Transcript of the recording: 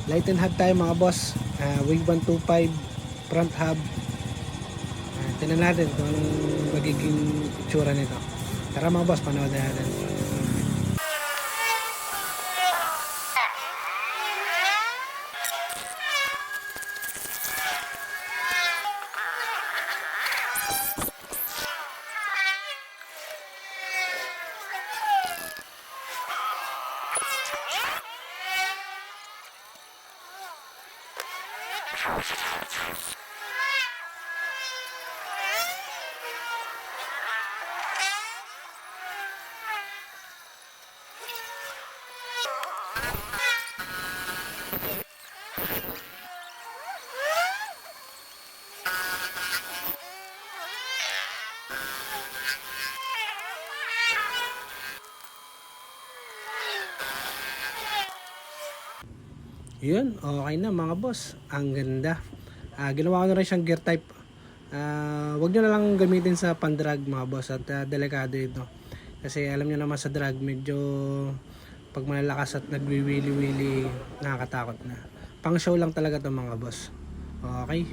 Light and hub tayo mga boss. Wing 125 front hub. Tingnan natin kung anong magiging itsura nito. Tara mga boss, panood natin. Yun, okay na mga boss. Ang ganda. Ginawa ko na rin siyang gear type. Wag nyo na lang gamitin sa pan-drag mga boss. At delikado ito. Kasi alam nyo naman sa drag, medyo pag malalakas at nagwiwili-wili, nakakatakot na. Pang show lang talaga to mga boss. Okay.